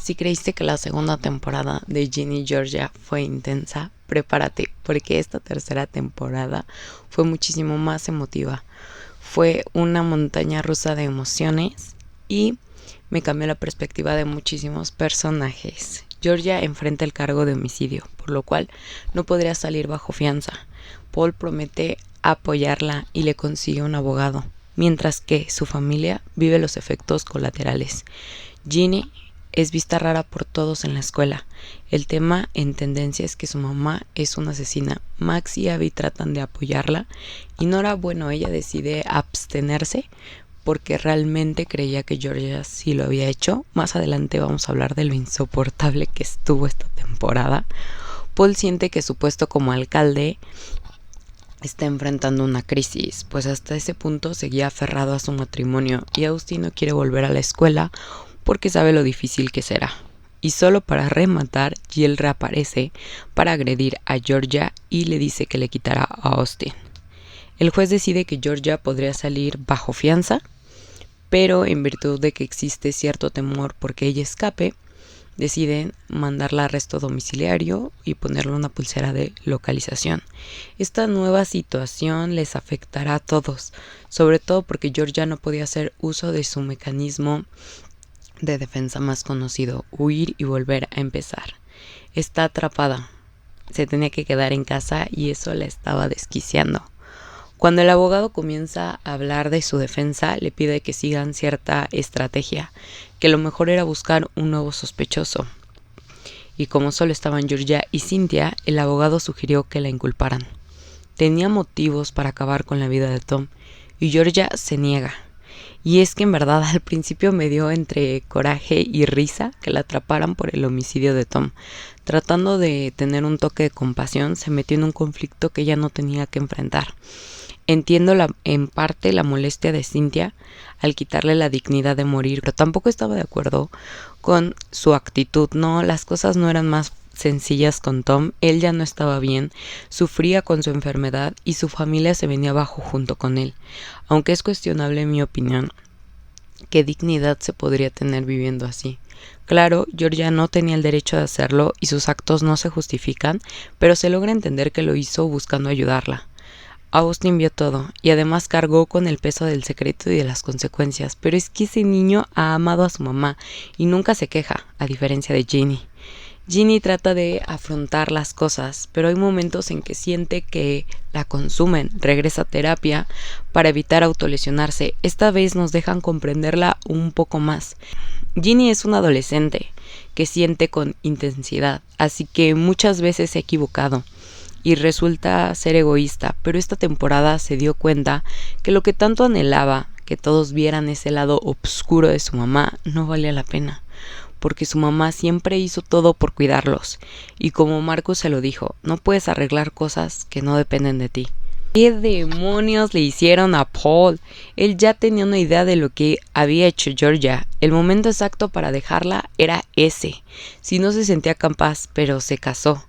Si creíste que la segunda temporada de Ginny y Georgia fue intensa, prepárate, porque esta tercera temporada fue muchísimo más emotiva. Fue una montaña rusa de emociones y me cambió la perspectiva de muchísimos personajes. Georgia enfrenta el cargo de homicidio, por lo cual no podría salir bajo fianza. Paul promete apoyarla y le consigue un abogado, mientras que su familia vive los efectos colaterales. Ginny es vista rara por todos en la escuela. El tema en tendencia es que su mamá es una asesina. Max y Abby tratan de apoyarla y Nora, ella decide abstenerse porque realmente creía que Georgia sí lo había hecho. Más adelante vamos a hablar de lo insoportable que estuvo esta temporada. Paul siente que su puesto como alcalde está enfrentando una crisis, pues hasta ese punto seguía aferrado a su matrimonio y Austin no quiere volver a la escuela porque sabe lo difícil que será. Y solo para rematar, Jill reaparece para agredir a Georgia y le dice que le quitará a Austin. El juez decide que Georgia podría salir bajo fianza, pero en virtud de que existe cierto temor porque ella escape, deciden mandarla a arresto domiciliario y ponerle una pulsera de localización. Esta nueva situación les afectará a todos, sobre todo porque Georgia no podía hacer uso de su mecanismo de defensa más conocido, huir y volver a empezar. Está atrapada, se tenía que quedar en casa y eso la estaba desquiciando. Cuando el abogado comienza a hablar de su defensa, le pide que sigan cierta estrategia, que lo mejor era buscar un nuevo sospechoso. Y como solo estaban Georgia y Cynthia, el abogado sugirió que la inculparan. Tenía motivos para acabar con la vida de Tom, y Georgia se niega. Y es que en verdad al principio me dio entre coraje y risa que la atraparan por el homicidio de Tom. Tratando de tener un toque de compasión, se metió en un conflicto que ella no tenía que enfrentar. Entiendo en parte la molestia de Cynthia al quitarle la dignidad de morir, pero tampoco estaba de acuerdo con su actitud. No, las cosas no eran más sencillas con Tom. Él ya no estaba bien, sufría con su enfermedad y su familia se venía abajo junto con él. Aunque es cuestionable en mi opinión, ¿qué dignidad se podría tener viviendo así? Claro, Georgia no tenía el derecho de hacerlo y sus actos no se justifican, pero se logra entender que lo hizo buscando ayudarla. Austin vio todo y además cargó con el peso del secreto y de las consecuencias, pero es que ese niño ha amado a su mamá y nunca se queja, a diferencia de Ginny. Ginny trata de afrontar las cosas, pero hay momentos en que siente que la consumen. Regresa a terapia para evitar autolesionarse. Esta vez nos dejan comprenderla un poco más. Ginny es una adolescente que siente con intensidad, así que muchas veces se ha equivocado y resulta ser egoísta, pero esta temporada se dio cuenta que lo que tanto anhelaba, que todos vieran ese lado oscuro de su mamá, no valía la pena, porque su mamá siempre hizo todo por cuidarlos, y como Marcus se lo dijo, no puedes arreglar cosas que no dependen de ti. ¿Qué demonios le hicieron a Paul? Él ya tenía una idea de lo que había hecho Georgia. El momento exacto para dejarla era ese. Si no se sentía capaz, pero se casó.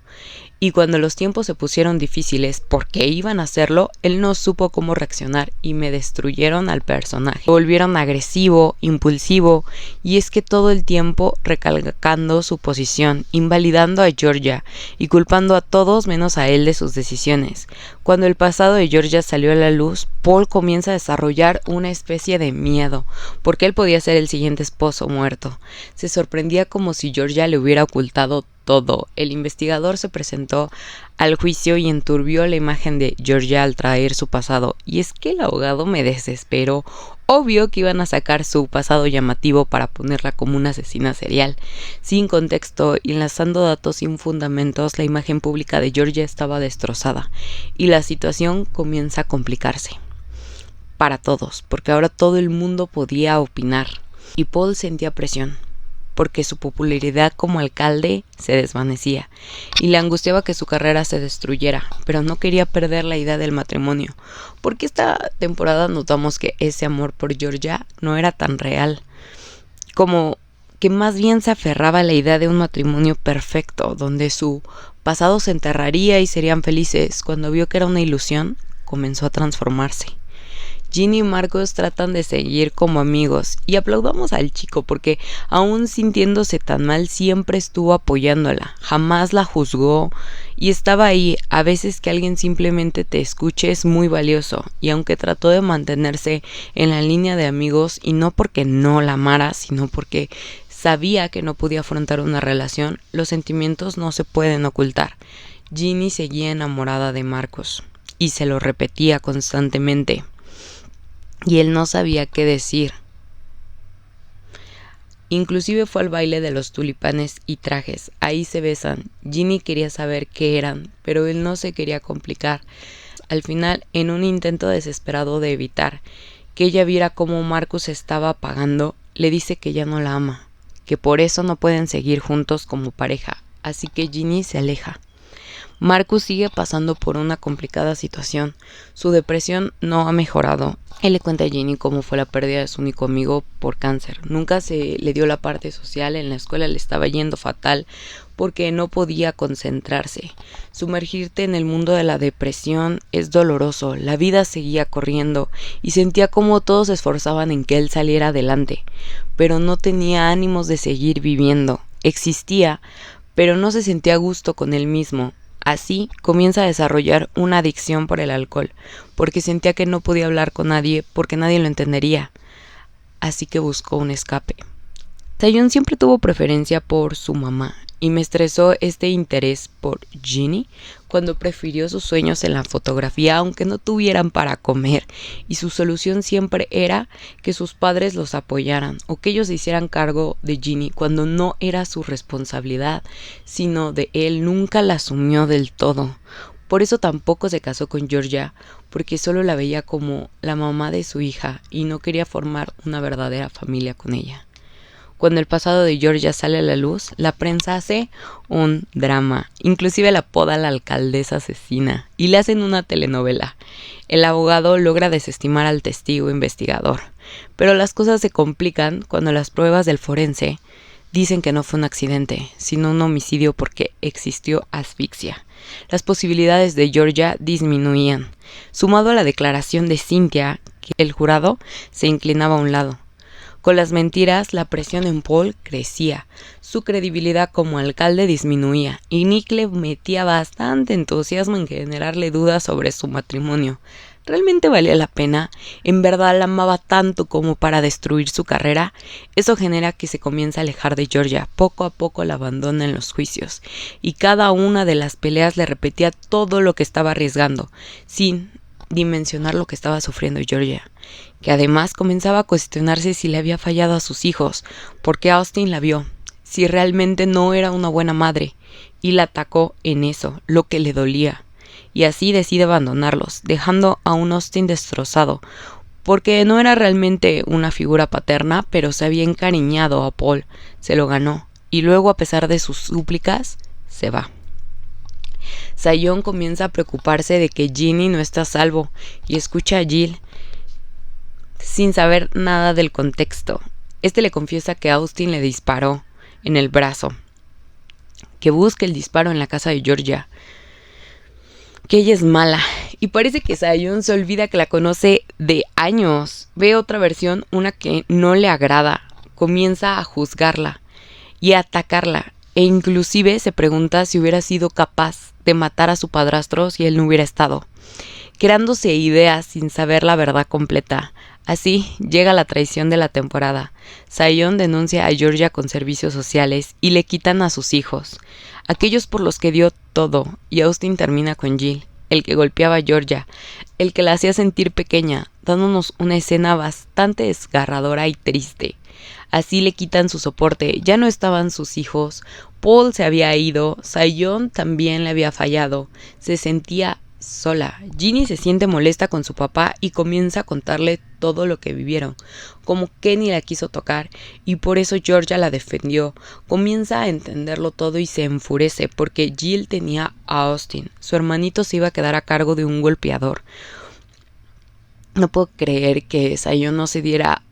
Y cuando los tiempos se pusieron difíciles porque iban a hacerlo, él no supo cómo reaccionar y me destruyeron al personaje. Lo volvieron agresivo, impulsivo y es que todo el tiempo recalcando su posición, invalidando a Georgia y culpando a todos menos a él de sus decisiones. Cuando el pasado de Georgia salió a la luz, Paul comienza a desarrollar una especie de miedo porque él podía ser el siguiente esposo muerto. Se sorprendía como si Georgia le hubiera ocultado todo. El investigador se presentó al juicio y enturbió la imagen de Georgia al traer su pasado. Y es que el abogado me desesperó. Obvio que iban a sacar su pasado llamativo para ponerla como una asesina serial. Sin contexto y enlazando datos sin fundamentos, la imagen pública de Georgia estaba destrozada. Y la situación comienza a complicarse. Para todos, porque ahora todo el mundo podía opinar. Y Paul sentía presión, porque su popularidad como alcalde se desvanecía y le angustiaba que su carrera se destruyera, pero no quería perder la idea del matrimonio, porque esta temporada notamos que ese amor por Georgia no era tan real, como que más bien se aferraba a la idea de un matrimonio perfecto, donde su pasado se enterraría y serían felices. Cuando vio que era una ilusión, comenzó a transformarse. Ginny y Marcos tratan de seguir como amigos y aplaudamos al chico porque aún sintiéndose tan mal siempre estuvo apoyándola, jamás la juzgó y estaba ahí. A veces que alguien simplemente te escuche es muy valioso, y aunque trató de mantenerse en la línea de amigos, y no porque no la amara, sino porque sabía que no podía afrontar una relación, los sentimientos no se pueden ocultar. Ginny seguía enamorada de Marcos y se lo repetía constantemente, y él no sabía qué decir. Inclusive fue al baile de los tulipanes y trajes. Ahí se besan. Ginny quería saber qué eran, pero él no se quería complicar. Al final, en un intento desesperado de evitar que ella viera cómo Marcus estaba apagando, le dice que ya no la ama, que por eso no pueden seguir juntos como pareja. Así que Ginny se aleja. Marcus sigue pasando por una complicada situación. Su depresión no ha mejorado. Él le cuenta a Ginny cómo fue la pérdida de su único amigo por cáncer. Nunca se le dio la parte social, en la escuela le estaba yendo fatal porque no podía concentrarse. Sumergirte en el mundo de la depresión es doloroso. La vida seguía corriendo y sentía como todos se esforzaban en que él saliera adelante, pero no tenía ánimos de seguir viviendo. Existía, pero no se sentía a gusto con él mismo. Así comienza a desarrollar una adicción por el alcohol, porque sentía que no podía hablar con nadie, porque nadie lo entendería. Así que buscó un escape. Taeyong siempre tuvo preferencia por su mamá, y me estresó este interés por Ginny cuando prefirió sus sueños en la fotografía, aunque no tuvieran para comer, y su solución siempre era que sus padres los apoyaran o que ellos se hicieran cargo de Ginny cuando no era su responsabilidad, sino de él. Nunca la asumió del todo. Por eso tampoco se casó con Georgia, porque solo la veía como la mamá de su hija y no quería formar una verdadera familia con ella. Cuando el pasado de Georgia sale a la luz, la prensa hace un drama. Inclusive la apoda la alcaldesa asesina y le hacen una telenovela. El abogado logra desestimar al testigo investigador, pero las cosas se complican cuando las pruebas del forense dicen que no fue un accidente, sino un homicidio porque existió asfixia. Las posibilidades de Georgia disminuían, sumado a la declaración de Cynthia, que el jurado se inclinaba a un lado. Con las mentiras, la presión en Paul crecía, su credibilidad como alcalde disminuía, y Nick le metía bastante entusiasmo en generarle dudas sobre su matrimonio. ¿Realmente valía la pena? ¿En verdad la amaba tanto como para destruir su carrera? Eso genera que se comience a alejar de Georgia. Poco a poco la abandona en los juicios, y cada una de las peleas le repetía todo lo que estaba arriesgando, sin dimensionar lo que estaba sufriendo Georgia, que además comenzaba a cuestionarse si le había fallado a sus hijos, porque Austin la vio, si realmente no era una buena madre, y la atacó en eso, lo que le dolía, y así decide abandonarlos, dejando a un Austin destrozado, porque no era realmente una figura paterna, pero se había encariñado a Paul, se lo ganó, y luego, a pesar de sus súplicas, se va. Taeyong comienza a preocuparse de que Ginny no está a salvo y escucha a Jill sin saber nada del contexto. Este le confiesa que Austin le disparó en el brazo, que busque el disparo en la casa de Georgia, que ella es mala, y parece que Taeyong se olvida que la conoce de años. Ve otra versión, una que no le agrada, comienza a juzgarla y a atacarla, e inclusive se pregunta si hubiera sido capaz de matar a su padrastro si él no hubiera estado, creándose ideas sin saber la verdad completa. Así llega la traición de la temporada. Taeyong denuncia a Georgia con servicios sociales y le quitan a sus hijos, aquellos por los que dio todo, y Austin termina con Jill, el que golpeaba a Georgia, el que la hacía sentir pequeña, dándonos una escena bastante desgarradora y triste. Así le quitan su soporte, ya no estaban sus hijos, Paul se había ido, Taeyong también le había fallado, se sentía sola. Ginny se siente molesta con su papá y comienza a contarle todo lo que vivieron, como Kenny la quiso tocar y por eso Georgia la defendió. Comienza a entenderlo todo y se enfurece porque Jill tenía a Austin, su hermanito se iba a quedar a cargo de un golpeador. No puedo creer que Taeyong no se diera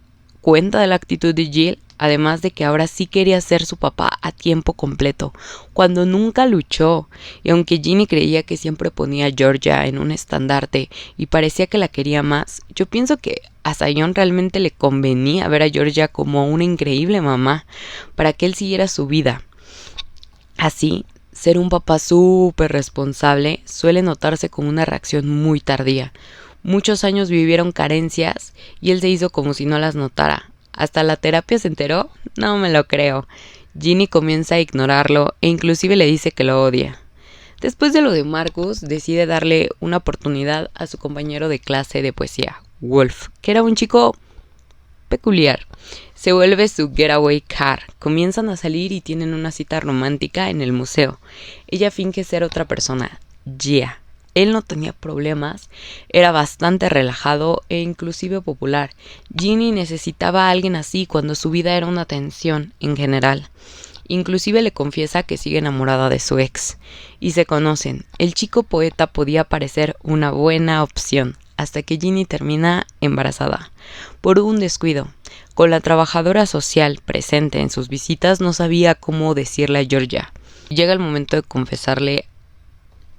cuenta de la actitud de Jill, además de que ahora sí quería ser su papá a tiempo completo, cuando nunca luchó. Y aunque Ginny creía que siempre ponía a Georgia en un estandarte y parecía que la quería más, yo pienso que a Zion realmente le convenía ver a Georgia como una increíble mamá para que él siguiera su vida. Así, ser un papá súper responsable suele notarse como una reacción muy tardía. Muchos años vivieron carencias y él se hizo como si no las notara. ¿Hasta la terapia se enteró? No me lo creo. Ginny comienza a ignorarlo e inclusive le dice que lo odia. Después de lo de Marcus, decide darle una oportunidad a su compañero de clase de poesía, Wolf, que era un chico peculiar. Se vuelve su getaway car. Comienzan a salir y tienen una cita romántica en el museo. Ella finge ser otra persona, Gia. Él no tenía problemas, era bastante relajado e inclusive popular. Ginny necesitaba a alguien así cuando su vida era una tensión en general. Inclusive le confiesa que sigue enamorada de su ex. Y se conocen. El chico poeta podía parecer una buena opción, hasta que Ginny termina embarazada. Por un descuido. Con la trabajadora social presente en sus visitas no sabía cómo decirle a Georgia. Llega el momento de confesarle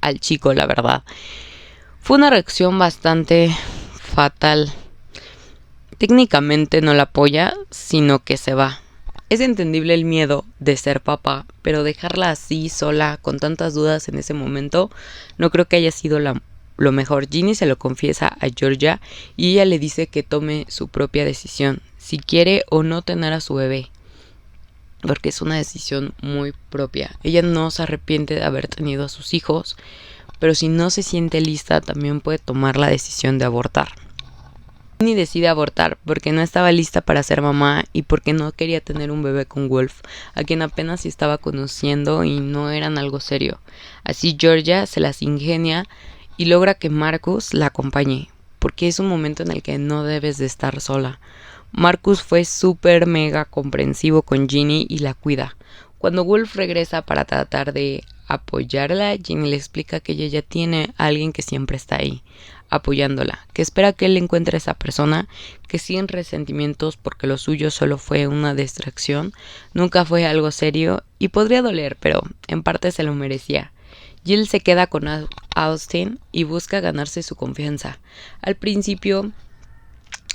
al chico la verdad. Fue una reacción bastante fatal. Técnicamente no la apoya, sino que se va. Es entendible el miedo de ser papá, pero dejarla así sola, con tantas dudas en ese momento, no creo que haya sido lo mejor. Ginny se lo confiesa a Georgia y ella le dice que tome su propia decisión, si quiere o no tener a su bebé, porque es una decisión muy propia. Ella no se arrepiente de haber tenido a sus hijos, pero si no se siente lista, también puede tomar la decisión de abortar. Ginny decide abortar porque no estaba lista para ser mamá y porque no quería tener un bebé con Wolf, a quien apenas estaba conociendo y no eran algo serio. Así Georgia se las ingenia y logra que Marcus la acompañe, porque es un momento en el que no debes de estar sola. Marcus fue súper mega comprensivo con Ginny y la cuida. Cuando Wolf regresa para tratar de apoyarla, Ginny le explica que ella ya tiene a alguien que siempre está ahí, apoyándola, que espera que él encuentre a esa persona, que sin resentimientos porque lo suyo solo fue una distracción, nunca fue algo serio y podría doler, pero en parte se lo merecía. Jill se queda con Austin y busca ganarse su confianza. Al principio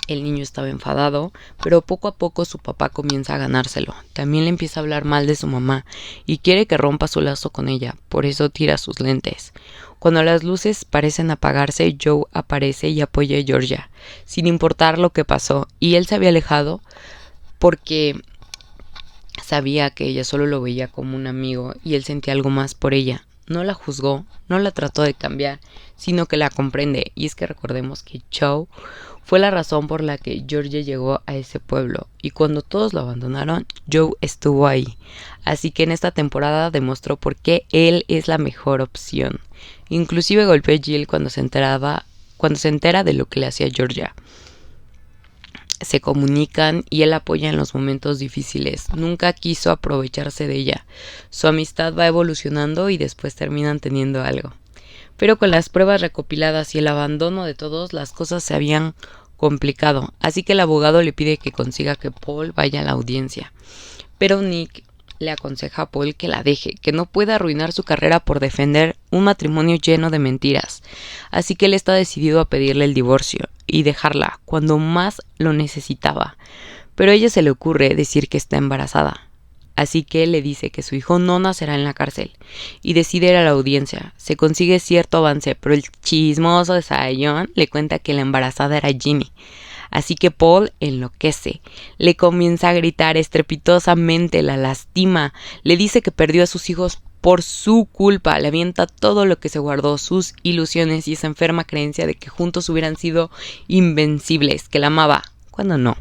el niño estaba enfadado, pero poco a poco su papá comienza a ganárselo. También le empieza a hablar mal de su mamá y quiere que rompa su lazo con ella, por eso tira sus lentes. Cuando las luces parecen apagarse, Joe aparece y apoya a Georgia, sin importar lo que pasó, y él se había alejado porque sabía que ella solo lo veía como un amigo y él sentía algo más por ella. No la juzgó, no la trató de cambiar, sino que la comprende. Y es que recordemos que Joe fue la razón por la que Georgia llegó a ese pueblo. Y cuando todos lo abandonaron, Joe estuvo ahí. Así que en esta temporada demostró por qué él es la mejor opción. Inclusive golpeó a Jill cuando se entera de lo que le hacía Georgia. Se comunican y él apoya en los momentos difíciles. Nunca quiso aprovecharse de ella. Su amistad va evolucionando y después terminan teniendo algo. Pero con las pruebas recopiladas y el abandono de todos, las cosas se habían complicado. Así que el abogado le pide que consiga que Paul vaya a la audiencia. Pero Nick le aconseja a Paul que la deje, que no puede arruinar su carrera por defender un matrimonio lleno de mentiras. Así que él está decidido a pedirle el divorcio y dejarla cuando más lo necesitaba. Pero a ella se le ocurre decir que está embarazada. Así que él le dice que su hijo no nacerá en la cárcel y decide ir a la audiencia. Se consigue cierto avance, pero el chismoso de Zion le cuenta que la embarazada era Ginny. Así que Paul enloquece, le comienza a gritar estrepitosamente, la lastima, le dice que perdió a sus hijos por su culpa, le avienta todo lo que se guardó, sus ilusiones y esa enferma creencia de que juntos hubieran sido invencibles, que la amaba, cuando no.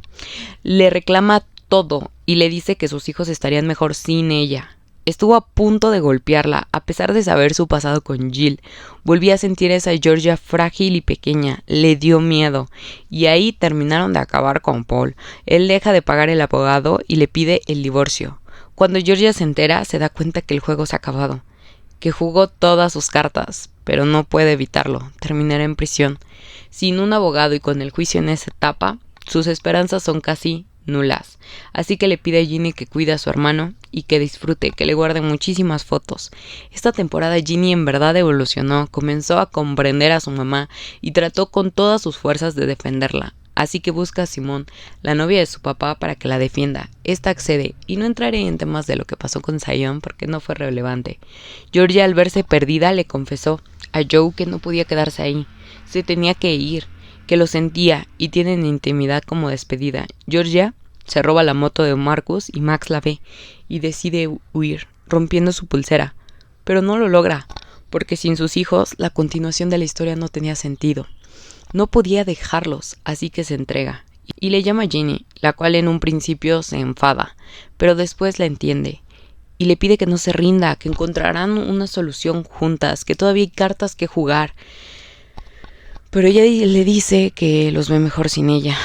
Le reclama todo y le dice que sus hijos estarían mejor sin ella. Estuvo a punto de golpearla, a pesar de saber su pasado con Jill. Volvía a sentir a esa Georgia frágil y pequeña. Le dio miedo. Y ahí terminaron de acabar con Paul. Él deja de pagar el abogado y le pide el divorcio. Cuando Georgia se entera, se da cuenta que el juego se ha acabado. Que jugó todas sus cartas, pero no puede evitarlo. Terminará en prisión. Sin un abogado y con el juicio en esa etapa, sus esperanzas son casi nulas. Así que le pide a Ginny que cuide a su hermano y que disfrute, que le guarde muchísimas fotos. Esta temporada Ginny en verdad evolucionó, comenzó a comprender a su mamá y trató con todas sus fuerzas de defenderla. Así que busca a Simone, la novia de su papá, para que la defienda. Esta accede, y no entraré en temas de lo que pasó con Sion porque no fue relevante. Georgia, al verse perdida, le confesó a Joe que no podía quedarse ahí, se tenía que ir, que lo sentía y tienen intimidad como despedida. Georgia se roba la moto de Marcus y Max la ve y decide huir, rompiendo su pulsera, pero no lo logra, porque sin sus hijos la continuación de la historia no tenía sentido. No podía dejarlos, así que se entrega y le llama a Ginny, la cual en un principio se enfada, pero después la entiende y le pide que no se rinda, que encontrarán una solución juntas, que todavía hay cartas que jugar. Pero ella le dice que los ve mejor sin ella,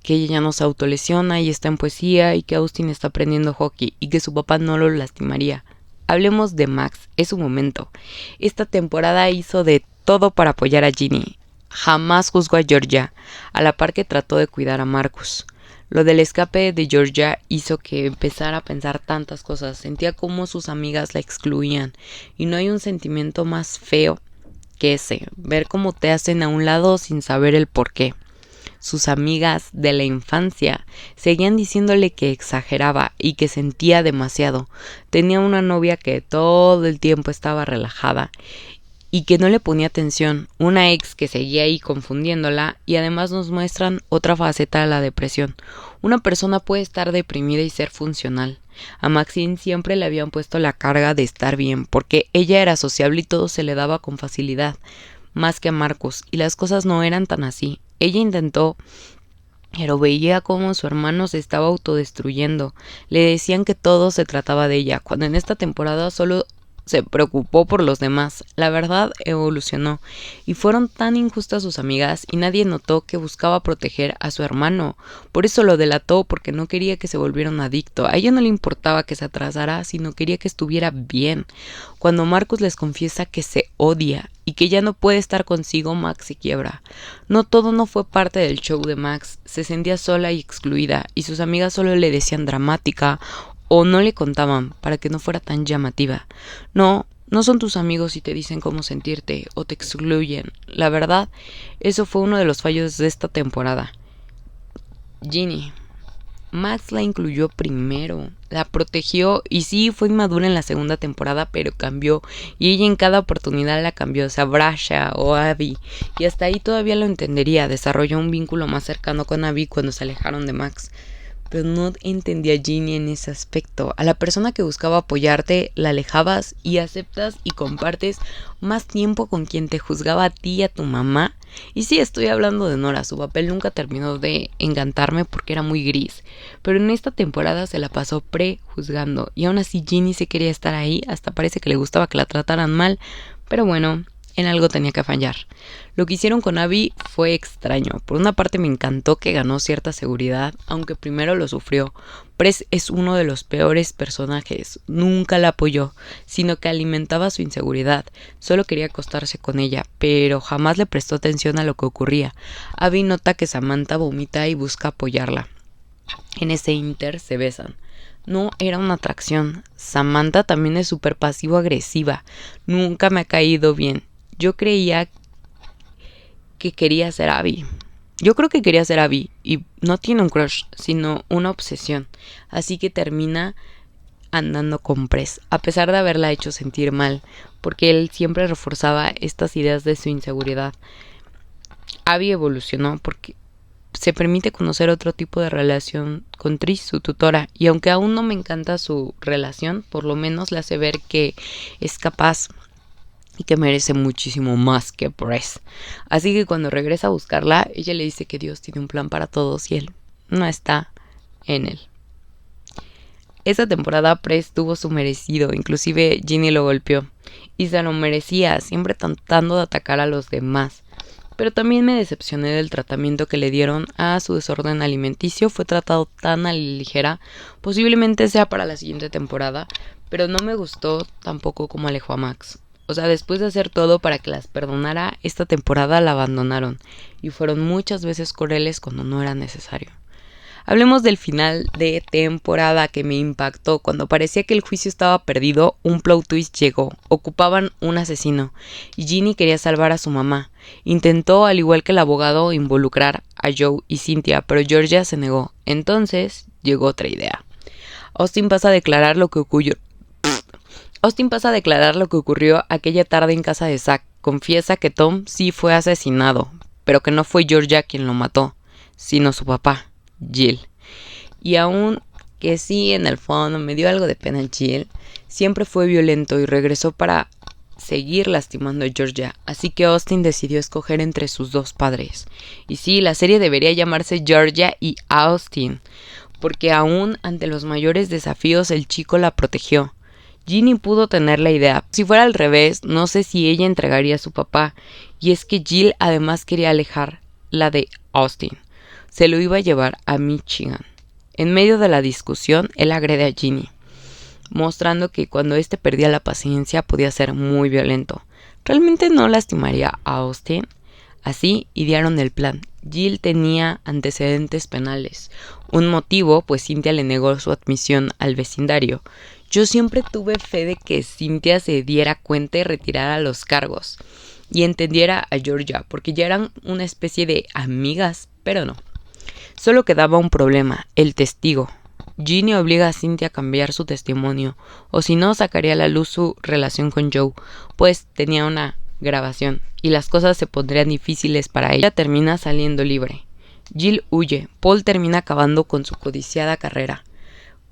que ella ya no se autolesiona y está en poesía y que Austin está aprendiendo hockey y que su papá no lo lastimaría. Hablemos de Max, es su momento. Esta temporada hizo de todo para apoyar a Ginny. Jamás juzgó a Georgia, a la par que trató de cuidar a Marcus. Lo del escape de Georgia hizo que empezara a pensar tantas cosas. Sentía como sus amigas la excluían. Y no hay un sentimiento más feo que ese, ver cómo te hacen a un lado sin saber el por qué. Sus amigas de la infancia seguían diciéndole que exageraba y que sentía demasiado. Tenía una novia que todo el tiempo estaba relajada y que no le ponía atención, una ex que seguía ahí confundiéndola, y además nos muestran otra faceta de la depresión. Una persona puede estar deprimida y ser funcional. A Maxine siempre le habían puesto la carga de estar bien, porque ella era sociable y todo se le daba con facilidad, más que a Marcus, y las cosas no eran tan así. Ella intentó, pero veía cómo su hermano se estaba autodestruyendo. Le decían que todo se trataba de ella, cuando en esta temporada solo se preocupó por los demás. La verdad evolucionó y fueron tan injustas sus amigas y nadie notó que buscaba proteger a su hermano. Por eso lo delató, porque no quería que se volviera un adicto. A ella no le importaba que se atrasara, sino quería que estuviera bien. Cuando Marcus les confiesa que se odia y que ya no puede estar consigo, Max se quiebra. No fue parte del show de Max. Se sentía sola y excluida y sus amigas solo le decían dramática o no le contaban para que no fuera tan llamativa. No son tus amigos si te dicen cómo sentirte o te excluyen. La verdad, eso fue uno de los fallos de esta temporada. Ginny. Max la incluyó primero, la protegió y sí fue inmadura en la segunda temporada, pero cambió y ella en cada oportunidad la cambió, sea Brasha o Abby, y hasta ahí todavía lo entendería. Desarrolló un vínculo más cercano con Abby cuando se alejaron de Max. Pero no entendía a Ginny en ese aspecto. A la persona que buscaba apoyarte la alejabas y aceptas y compartes más tiempo con quien te juzgaba a ti y a tu mamá. Y sí, estoy hablando de Nora. Su papel nunca terminó de encantarme porque era muy gris. Pero en esta temporada se la pasó prejuzgando. Y aún así Ginny se quería estar ahí. Hasta parece que le gustaba que la trataran mal. Pero bueno, en algo tenía que fallar. Lo que hicieron con Abby fue extraño. Por una parte me encantó que ganó cierta seguridad, aunque primero lo sufrió. Press es uno de los peores personajes. Nunca la apoyó, sino que alimentaba su inseguridad. Solo quería acostarse con ella, pero jamás le prestó atención a lo que ocurría. Abby nota que Samantha vomita y busca apoyarla. En ese inter se besan. No era una atracción. Samantha también es súper pasivo-agresiva. Nunca me ha caído bien. Yo creía que quería ser Abby. Yo creo que quería ser Abby y no tiene un crush, sino una obsesión. Así que termina andando con Press, a pesar de haberla hecho sentir mal, porque él siempre reforzaba estas ideas de su inseguridad. Abby evolucionó porque se permite conocer otro tipo de relación con Trish, su tutora, y aunque aún no me encanta su relación, por lo menos le hace ver que es capaz y que merece muchísimo más que Press. Así que cuando regresa a buscarla, ella le dice que Dios tiene un plan para todos y él no está en él. Esta temporada Press tuvo su merecido, inclusive Ginny lo golpeó y se lo merecía, siempre tratando de atacar a los demás. Pero también me decepcioné del tratamiento que le dieron a su desorden alimenticio. Fue tratado tan a la ligera. Posiblemente sea para la siguiente temporada, pero no me gustó tampoco como alejó a Max. O sea, después de hacer todo para que las perdonara, esta temporada la abandonaron y fueron muchas veces crueles cuando no era necesario. Hablemos del final de temporada que me impactó. Cuando parecía que el juicio estaba perdido, un plot twist llegó. Ocupaban un asesino y Ginny quería salvar a su mamá. Intentó, al igual que el abogado, involucrar a Joe y Cynthia, pero Georgia se negó. Entonces llegó otra idea. Austin pasa a declarar lo que ocurrió aquella tarde en casa de Zack. Confiesa que Tom sí fue asesinado, pero que no fue Georgia quien lo mató, sino su papá, Jill. Y aun que sí, en el fondo me dio algo de pena Jill, siempre fue violento y regresó para seguir lastimando a Georgia, así que Austin decidió escoger entre sus dos padres. Y sí, la serie debería llamarse Georgia y Austin, porque aún ante los mayores desafíos el chico la protegió. Ginny pudo tener la idea. Si fuera al revés, no sé si ella entregaría a su papá. Y es que Jill además quería alejarla de Austin. Se lo iba a llevar a Michigan. En medio de la discusión, él agrede a Ginny, mostrando que cuando éste perdía la paciencia podía ser muy violento. ¿Realmente no lastimaría a Austin? Así idearon el plan. Jill tenía antecedentes penales. Un motivo, pues Cynthia le negó su admisión al vecindario. Yo siempre tuve fe de que Cynthia se diera cuenta y retirara los cargos y entendiera a Georgia, porque ya eran una especie de amigas, pero no. Solo quedaba un problema, el testigo. Ginny obliga a Cynthia a cambiar su testimonio, o si no sacaría a la luz su relación con Joe, pues tenía una grabación y las cosas se pondrían difíciles para ella. Termina saliendo libre. Jill huye. Paul termina acabando con su codiciada carrera,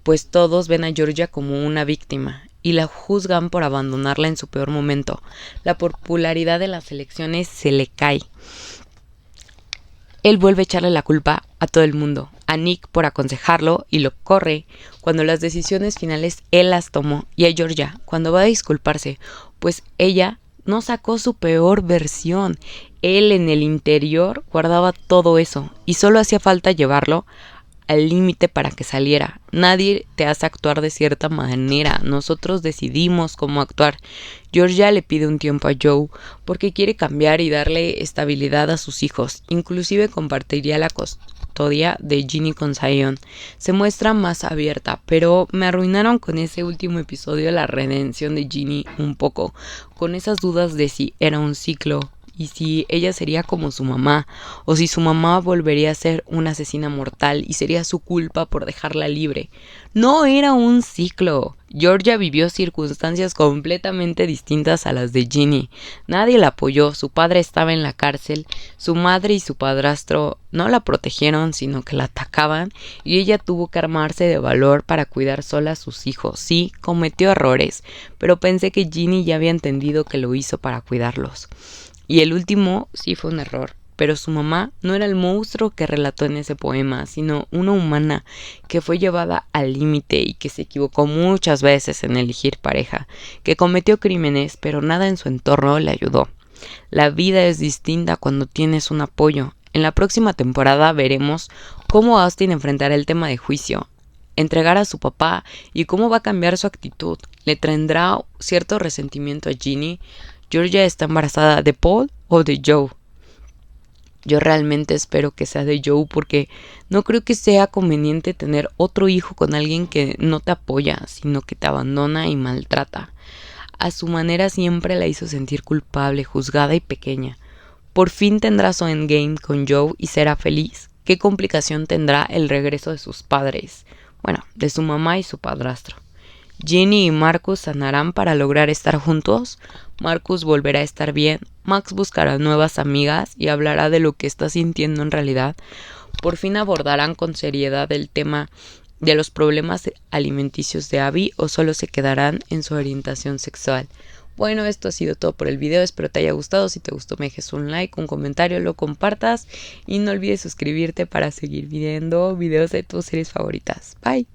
pues todos ven a Georgia como una víctima y la juzgan por abandonarla en su peor momento. La popularidad de las elecciones se le cae. Él vuelve a echarle la culpa a todo el mundo, a Nick por aconsejarlo y lo corre cuando las decisiones finales él las tomó, y a Georgia cuando va a disculparse, pues ella no sacó su peor versión. Él en el interior guardaba todo eso y solo hacía falta llevarlo al límite para que saliera. Nadie te hace actuar de cierta manera, nosotros decidimos cómo actuar. Georgia le pide un tiempo a Joe porque quiere cambiar y darle estabilidad a sus hijos. Inclusive compartiría la custodia de Ginny con Zion. Se muestra más abierta, pero me arruinaron con ese último episodio la redención de Ginny un poco, con esas dudas de si era un ciclo y si ella sería como su mamá, o si su mamá volvería a ser una asesina mortal y sería su culpa por dejarla libre. No era un ciclo. Georgia vivió circunstancias completamente distintas a las de Ginny. Nadie la apoyó, su padre estaba en la cárcel, su madre y su padrastro no la protegieron, sino que la atacaban, y ella tuvo que armarse de valor para cuidar sola a sus hijos. Sí, cometió errores, pero pensé que Ginny ya había entendido que lo hizo para cuidarlos. Y el último sí fue un error, pero su mamá no era el monstruo que relató en ese poema, sino una humana que fue llevada al límite y que se equivocó muchas veces en elegir pareja, que cometió crímenes, pero nada en su entorno le ayudó. La vida es distinta cuando tienes un apoyo. En la próxima temporada veremos cómo Austin enfrentará el tema de juicio, entregar a su papá y cómo va a cambiar su actitud. ¿Le tendrá cierto resentimiento a Ginny? ¿Georgia está embarazada de Paul o de Joe? Yo realmente espero que sea de Joe, porque no creo que sea conveniente tener otro hijo con alguien que no te apoya, sino que te abandona y maltrata. A su manera siempre la hizo sentir culpable, juzgada y pequeña. Por fin tendrá su endgame con Joe y será feliz. ¿Qué complicación tendrá el regreso de sus padres? Bueno, de su mamá y su padrastro. Ginny y Marcus sanarán para lograr estar juntos. Marcus volverá a estar bien. Max buscará nuevas amigas y hablará de lo que está sintiendo en realidad. Por fin abordarán con seriedad el tema de los problemas alimenticios de Abby, o solo se quedarán en su orientación sexual. Bueno, esto ha sido todo por el video, espero te haya gustado. Si te gustó me dejes un like, un comentario, lo compartas y no olvides suscribirte para seguir viendo videos de tus series favoritas. Bye.